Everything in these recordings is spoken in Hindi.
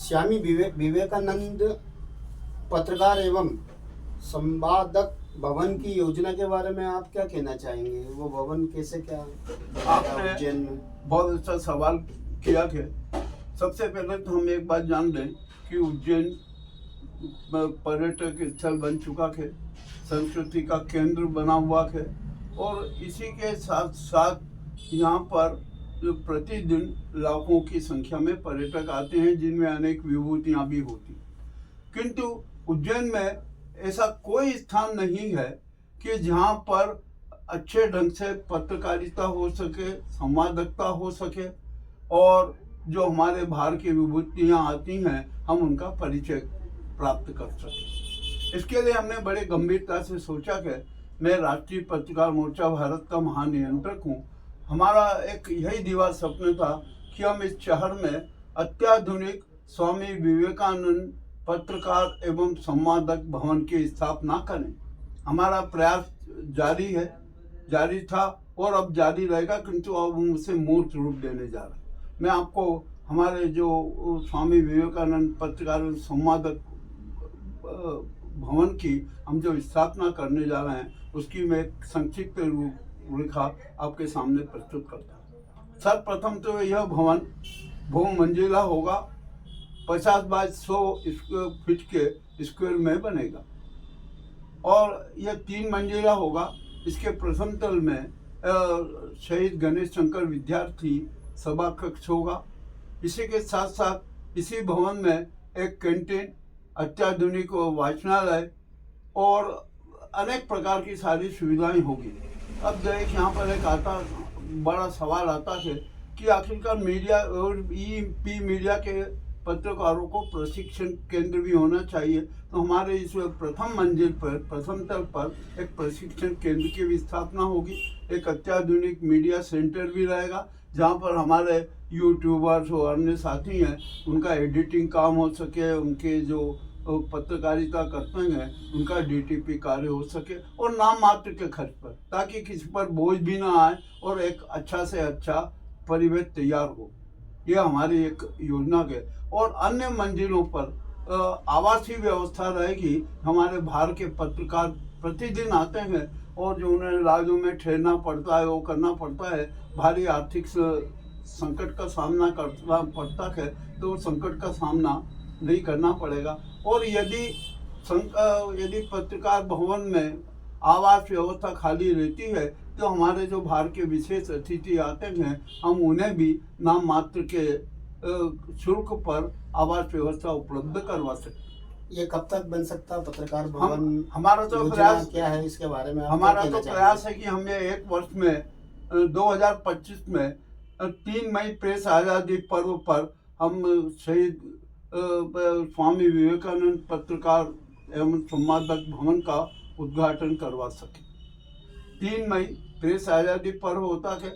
स्वामी विवेकानंद पत्रकार एवं संवादक भवन की योजना के बारे में आप क्या कहना चाहेंगे? वो भवन कैसे क्या आपने उज्जैन में? बहुत अच्छा सवाल किया कि सबसे पहले तो हम एक बात जान लें कि उज्जैन पर्यटक स्थल बन चुका है, संस्कृति का केंद्र बना हुआ है और इसी के साथ साथ यहाँ पर जो प्रतिदिन लाखों की संख्या में पर्यटक आते हैं, जिनमें अनेक विभूतियाँ भी होती। किंतु उज्जैन में ऐसा कोई स्थान नहीं है कि जहाँ पर अच्छे ढंग से पत्रकारिता हो सके, संवादकता हो सके और जो हमारे बाहर की विभूतियाँ आती हैं हम उनका परिचय प्राप्त कर सकें। इसके लिए हमने बड़े गंभीरता से सोचा कि मैं राष्ट्रीय पत्रकार मोर्चा भारत का महानियंत्रक हूँ। हमारा एक यही दीवार सपना था कि हम इस शहर में अत्याधुनिक स्वामी विवेकानंद पत्रकार एवं संवादक भवन की स्थापना करें। हमारा प्रयास जारी है, जारी था और अब जारी रहेगा, किंतु अब हम उसे मूर्त रूप देने जा रहे हैं। मैं आपको हमारे जो स्वामी विवेकानंद पत्रकार एवं संवादक भवन की हम जो स्थापना करने जा रहे हैं उसकी मैं एक संक्षिप्त रूपरेखा आपके सामने प्रस्तुत करता हूँ। सर्वप्रथम तो यह भवन बहुमंजिला होगा, 50 बाय 100 स्क्वायर फीट के स्क्वायर में बनेगा और यह 3 मंजिला होगा। इसके प्रथम तल में शहीद गणेश शंकर विद्यार्थी सभा कक्ष होगा। इसी के साथ साथ इसी भवन में एक कैंटीन, अत्याधुनिक वाचनालय और अनेक प्रकार की सारी सुविधाएं होगी। अब देख यहाँ पर एक बड़ा सवाल आता है कि आखिरकार मीडिया और ई मीडिया के पत्रकारों को प्रशिक्षण केंद्र भी होना चाहिए। तो हमारे इस प्रथम मंजिल पर, प्रथम तल पर एक प्रशिक्षण केंद्र की भी स्थापना होगी। एक अत्याधुनिक मीडिया सेंटर भी रहेगा जहाँ पर हमारे यूट्यूबर्स और अन्य साथी हैं उनका एडिटिंग काम हो सके, उनके जो पत्रकारिता करते हैं उनका डीटीपी कार्य हो सके और नाम मात्र के खर्च पर, ताकि किसी पर बोझ भी ना आए और एक अच्छा से अच्छा परिवेश तैयार हो। यह हमारी एक योजना है। और अन्य मंजिलों पर आवासीय व्यवस्था रहेगी। हमारे बाहर के पत्रकार प्रतिदिन आते हैं और जो उन्हें राज्यों में ठहरना पड़ता है, वो करना पड़ता है, भारी आर्थिक संकट का सामना करना पड़ता है, तो संकट का सामना नहीं करना पड़ेगा। और यदि पत्रकार भवन में आवास व्यवस्था खाली रहती है तो हमारे जो बाहर के विशेष अतिथि आते हैं हम उन्हें भी नाम मात्र के शुल्क पर आवास व्यवस्था उपलब्ध करवा सकते। ये कब तक बन सकता पत्रकार भवन? हमारा तो प्रयास क्या है इसके बारे में? हमारा तो प्रयास है कि हम ये एक वर्ष में 2025 में 3 मई प्रेस आज़ादी पर्व पर हम शहीद स्वामी विवेकानंद पत्रकार एवं संवादक भवन का उद्घाटन करवा सके। 3 मई प्रेस आज़ादी पर्व होता है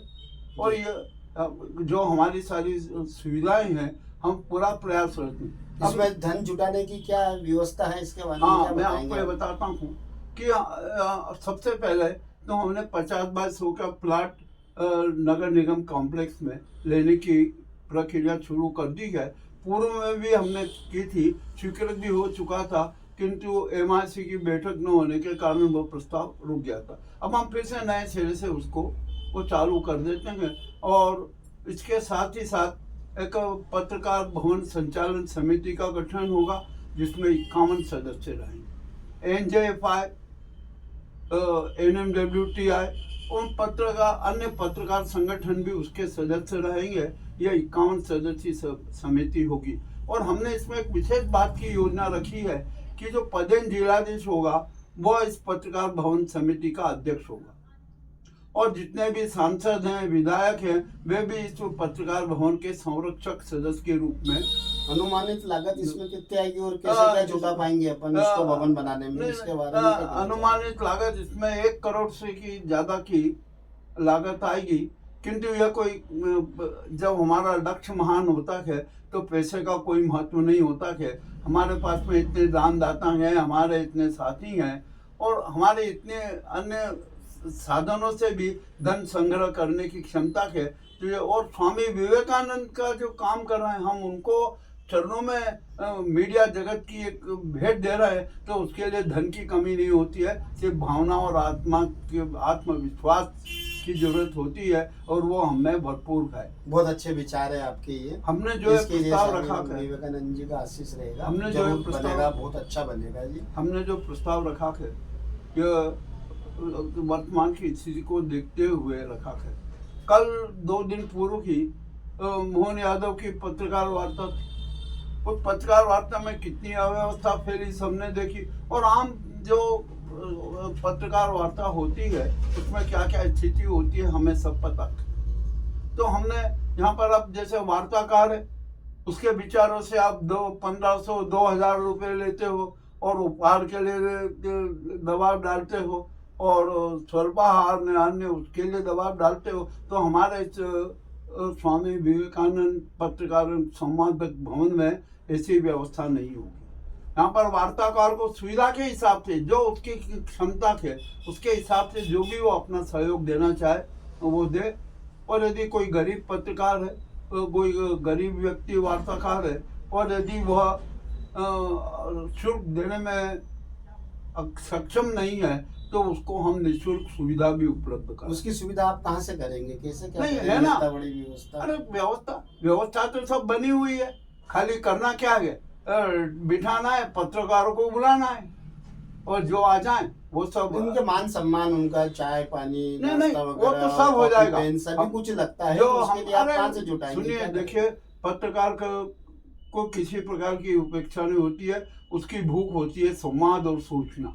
और ये जो हमारी सारी सुविधाएं हैं हम पूरा प्रयास करते हैं। इसमें धन जुटाने की क्या व्यवस्था है इसके बारे में? हाँ, मैं आपको ये बताता हूँ कि सबसे पहले तो हमने 50 बाय 100 का प्लाट नगर निगम कॉम्प्लेक्स में लेने की प्रक्रिया शुरू कर दी है। पूर्व में भी हमने की थी, स्वीकृत भी हो चुका था, किंतु एमआईसी की बैठक न होने के कारण वो प्रस्ताव रुक गया था। अब हम फिर से नए सिरे से उसको चालू कर देते हैं और इसके साथ ही साथ एक पत्रकार भवन संचालन समिति का गठन होगा जिसमें 51 सदस्य रहेंगे। एनजेएफआई, एनएमडब्ल्यूटीआई और अन्य पत्रकार संगठन भी उसके सदस्य रहेंगे। यह 51 सदस्यीय समिति होगी और हमने इसमें एक विशेष बात की योजना रखी है कि जो पदेन जिलाधीश होगा वह इस पत्रकार भवन समिति का अध्यक्ष होगा और जितने भी सांसद हैं, विधायक हैं, वे भी इस पत्रकार भवन के संरक्षक सदस्य के रूप में। अनुमानित लागत इसमें कितनी आएगी और कैसे क्या जुटा पाएंगे अपन इसको भवन बनाने में? इसके बारे में अनुमानित लागत इसमें 1 करोड़ से की ज्यादा की लागत आएगी, किंतु यह कोई, जब हमारा लक्ष्य महान होता है तो पैसे का कोई महत्व नहीं होता है। हमारे पास में इतने दानदाता हैं, हमारे इतने साथी हैं और हमारे इतने अन्य साधनों से भी धन संग्रह करने की क्षमता है। तो ये और स्वामी विवेकानंद का जो काम कर रहे हैं हम उनको चरणों में मीडिया जगत की एक भेंट दे रहा है, तो उसके लिए धन की कमी नहीं होती है, सिर्फ भावना और आत्मविश्वास की जरूरत होती है, और वो हमें भरपूर है। बहुत अच्छे विचार है आपके ये। हमने जो है इसके लिए प्रस्ताव स्वामी रखा है, विवेकानंद जी का आशीष रहेगा, हमने जो जरूर प्रस्ताव बनेगा, बहुत अच्छा बनेगा जी। हमने जो प्रस्ताव रखा है ये वर्तमान की स्थिति को देखते हुए रखा है। कल 2 दिन पूर्व ही मोहन यादव की पत्रकार वार्ता थी। उस पत्रकार वार्ता में कितनी अव्यवस्था फैली सबने देखी, और आम जो पत्रकार वार्ता होती है उसमें क्या क्या स्थिति होती है हमें सब पता है। तो हमने यहाँ पर अब जैसे वार्ताकार है, उसके विचारों से आप 1500 2000 रुपये लेते हो और उपहार के लिए दबाव डालते हो, और स्वल्पाहार अन्य उसके लिए दबाव डालते हो, तो हमारे स्वामी विवेकानंद पत्रकार संवादक भवन में ऐसी व्यवस्था नहीं होगी। यहाँ पर वार्ताकार को सुविधा के हिसाब से, जो उसकी क्षमता है उसके हिसाब से जो भी वो अपना सहयोग देना चाहे वो दे। और यदि कोई गरीब पत्रकार है, कोई गरीब व्यक्ति वार्ताकार है, और यदि वह शुल्क देने में सक्षम नहीं है, तो उसको हम निःशुल्क सुविधा भी उपलब्ध करें। उसकी सुविधा आप कहाँ से करेंगे, कैसे क्या नहीं करेंगे? है ना, इतना बड़ी व्यवस्था। अरे व्यवस्था तो सब बनी हुई है, खाली करना क्या है, बिठाना है, पत्रकारों को बुलाना है, और जो आ जाए वो सब। उनके मान सम्मान, उनका चाय पानी नहीं, नाश्ता वो वगैरह, तो सब हो जाएगा। पेन सभी कुछ लगता है, जो तो उसके लिए आप अरे कहाँ से जुटाएंगे? सुनिए, क्या देखिए, पत्रकार को किसी प्रकार की उपेक्षा नहीं होती है, उसकी भूख होती है संवाद और सूचना।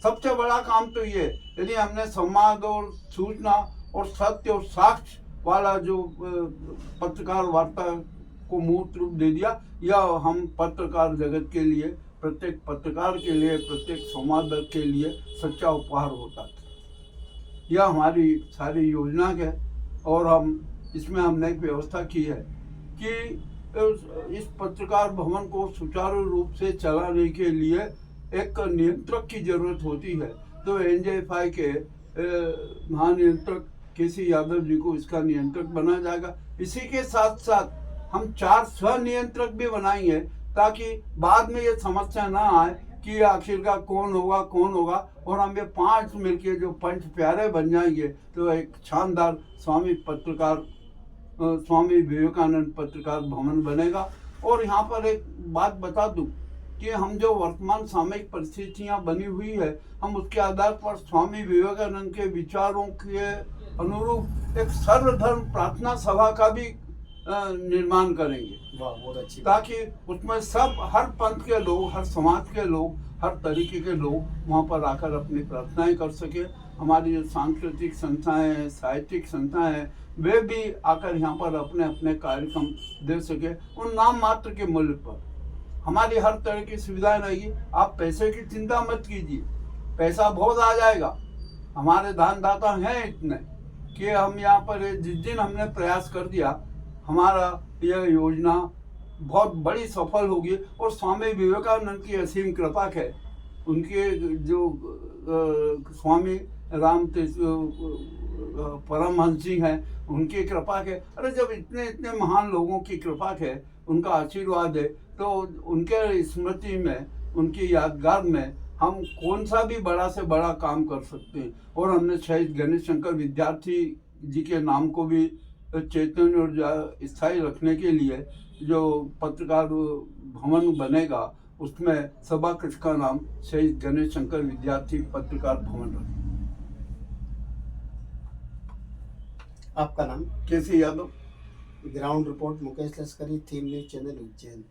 सबसे बड़ा काम तो ये, यदि हमने संवाद और सूचना और सत्य और साक्ष्य वाला जो पत्रकार वार्ता को मूर्त रूप दे दिया, या हम पत्रकार जगत के लिए, प्रत्येक पत्रकार के लिए, प्रत्येक संवादक के लिए सच्चा उपहार होता था। यह हमारी सारी योजना है, और हम इसमें हमने एक व्यवस्था की है कि इस पत्रकार भवन को सुचारू रूप से चलाने के लिए एक नियंत्रक की जरूरत होती है। तो एनजेएफआई के महानियंत्रक केसी यादव जी को इसका नियंत्रक बनाया जाएगा। इसी के साथ साथ हम 4 सह नियंत्रक भी बनाएंगे, ताकि बाद में ये समस्या ना आए कि आखिरकार कौन होगा, और हम ये 5 मिलके जो पंच प्यारे बन जाएंगे, तो एक शानदार स्वामी विवेकानंद पत्रकार भवन बनेगा। और यहाँ पर एक बात बता दूं कि हम जो वर्तमान सामयिक परिस्थितियाँ बनी हुई है, हम उसके आधार पर स्वामी विवेकानंद के विचारों के अनुरूप एक सर्वधर्म प्रार्थना सभा का भी निर्माण करेंगे। वाह, बहुत अच्छी। ताकि उसमें सब, हर पंथ के लोग, हर समाज के लोग, हर तरीके के लोग वहाँ पर आकर अपनी प्रार्थनाएं कर सके। हमारी जो सांस्कृतिक संस्थाएं हैं, साहित्यिक संस्थाएं हैं, वे भी आकर यहाँ पर अपने अपने कार्यक्रम दे सके, उन नाम मात्र के मूल्य पर। हमारी हर तरह की सुविधाएं रहेगी। आप पैसे की चिंता मत कीजिए, पैसा बहुत आ जाएगा। हमारे दानदाता हैं इतने कि हम यहाँ पर जिस दिन हमने प्रयास कर दिया, हमारा यह योजना बहुत बड़ी सफल होगी। और स्वामी विवेकानंद की असीम कृपा है, उनके जो स्वामी राम परमहंस जी हैं, उनकी कृपा है। अरे जब इतने इतने महान लोगों की कृपा है, उनका आशीर्वाद है, तो उनके स्मृति में, उनकी यादगार में हम कौन सा भी बड़ा से बड़ा काम कर सकते हैं। और हमने शहीद गणेश शंकर विद्यार्थी जी के नाम को भी चैतन्य और स्थायी रखने के लिए जो पत्रकार भवन बनेगा, उसमें सभा कक्ष का नाम शहीद गणेश शंकर विद्यार्थी पत्रकार भवन रखें। आपका नाम? केसी यादव। ग्राउंड रिपोर्ट मुकेश लश्करी, थीम न्यूज चैनल उज्जैन।